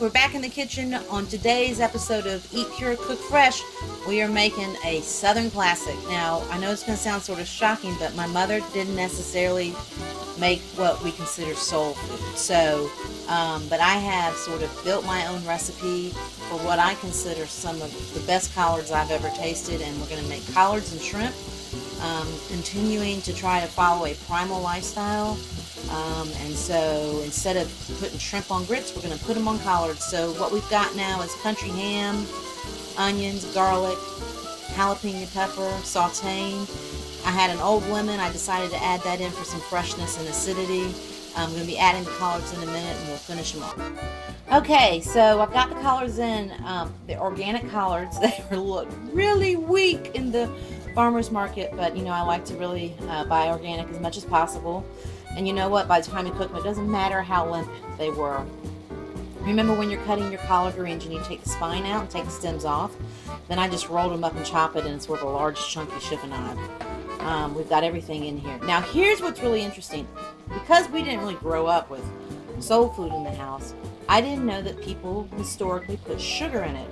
we're back in the kitchen. On today's episode of Eat Pure, Cook Fresh, we are making a Southern classic. Now, I know it's going to sound sort of shocking, but my mother didn't necessarily make what we consider soul food. So, but I have sort of built my own recipe for what I consider some of the best collards I've ever tasted, and we're going to make collards and shrimp, continuing to try to follow a primal lifestyle. And so instead of putting shrimp on grits, we're going to put them on collards. So what we've got now is country ham, onions, garlic, jalapeno pepper, sauteing. I had an old lemon. I decided to add that in for some freshness and acidity. I'm going to be adding the collards in a minute, and we'll finish them off. Okay, so I've got the collards in, the organic collards. They look really weak in the farmer's market, but you know, I like to really buy organic as much as possible. And you know what? By the time you cook them, it doesn't matter how limp they were. Remember when you're cutting your collard greens, you need to take the spine out and take the stems off. Then I just rolled them up and chop it in sort of a large chunky chiffonade. We've got everything in here. Now here's what's really interesting. Because we didn't really grow up with soul food in the house, I didn't know that people historically put sugar in it,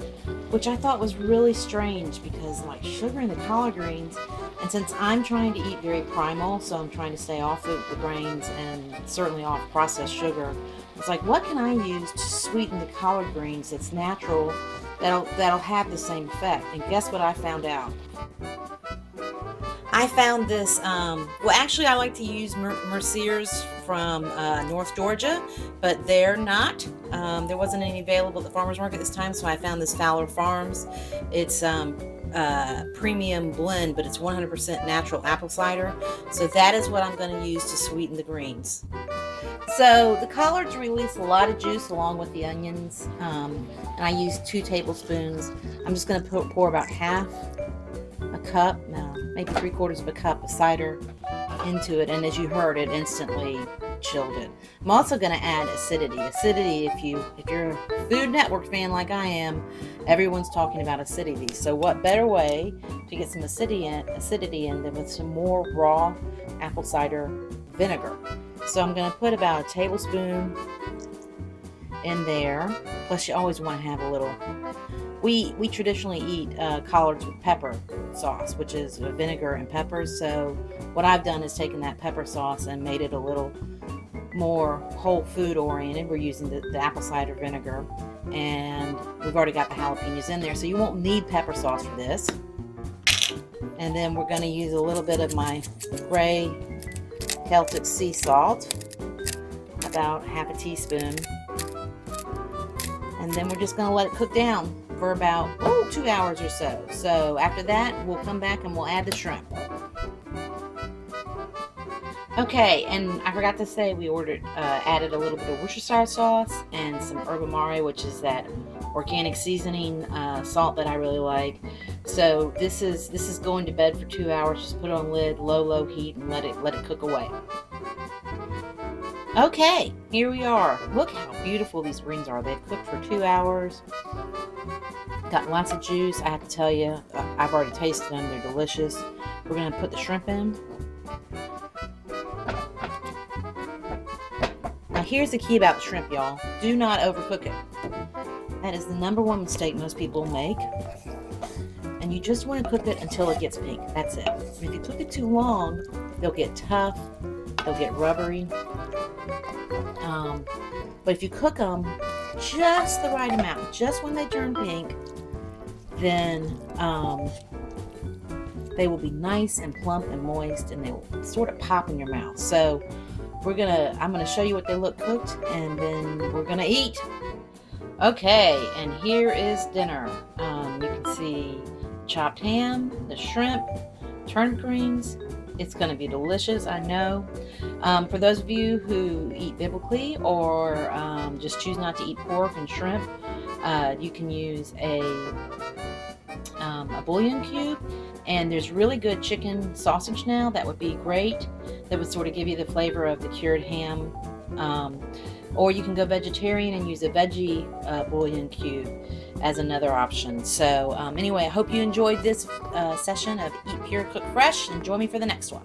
which I thought was really strange because like sugar in the collard greens, and since I'm trying to eat very primal, so I'm trying to stay off the grains and certainly off processed sugar, it's like, what can I use to sweeten the collard greens that's natural, that'll have the same effect? And guess what I found out? I found this, well actually I like to use Merciers from North Georgia, but they're not. There wasn't any available at the farmer's market this time, so I found this Fowler Farms. It's premium blend, but it's 100% natural apple cider. So that is what I'm going to use to sweeten the greens. So the collards release a lot of juice along with the onions, and I use 2 tablespoons. I'm just going to pour about half a cup, maybe 3/4 of a cup of cider into it, and as you heard, it instantly chilled it. I'm also going to add acidity. Acidity, if you're a Food Network fan like I am, everyone's talking about acidity. So what better way to get some acidity in than with some more raw apple cider vinegar? So I'm going to put about a tablespoon in there. Plus you always want to have a little. We traditionally eat collards with pepper sauce, which is vinegar and peppers. So what I've done is taken that pepper sauce and made it a little more whole food oriented. We're using the apple cider vinegar, and we've already got the jalapenos in there, so you won't need pepper sauce for this. And then we're going to use a little bit of my gray Celtic sea salt, about half a teaspoon. And then we're just going to let it cook down for about 2 hours or so. So after that, we'll come back and we'll add the shrimp. Okay, and I forgot to say we added a little bit of Worcestershire sauce and some herb amare, which is that organic seasoning salt that I really like. So this is going to bed for 2 hours. Just put it on lid, low heat, and let it cook away. Okay, here we are. Look how beautiful these greens are. They've cooked for 2 hours. Got lots of juice. I have to tell you, I've already tasted them. They're delicious. We're going to put the shrimp in. Now here's the key about the shrimp, y'all. Do not overcook it. That is the #1 mistake most people make. And you just want to cook it until it gets pink. That's it. If you cook it too long, they'll get tough. They'll get rubbery. But if you cook them just the right amount, just when they turn pink, then they will be nice and plump and moist, and they will sort of pop in your mouth. So I'm gonna show you what they look cooked, and then we're gonna eat. Okay, and here is dinner. You can see chopped ham, the shrimp, turnip greens. It's going to be delicious, I know. For those of you who eat biblically or just choose not to eat pork and shrimp, you can use a bouillon cube, and there's really good chicken sausage now. That would be great. That would sort of give you the flavor of the cured ham. Or you can go vegetarian and use a veggie bouillon cube as another option. So anyway, I hope you enjoyed this session of Eat Pure, Cook Fresh, and join me for the next one.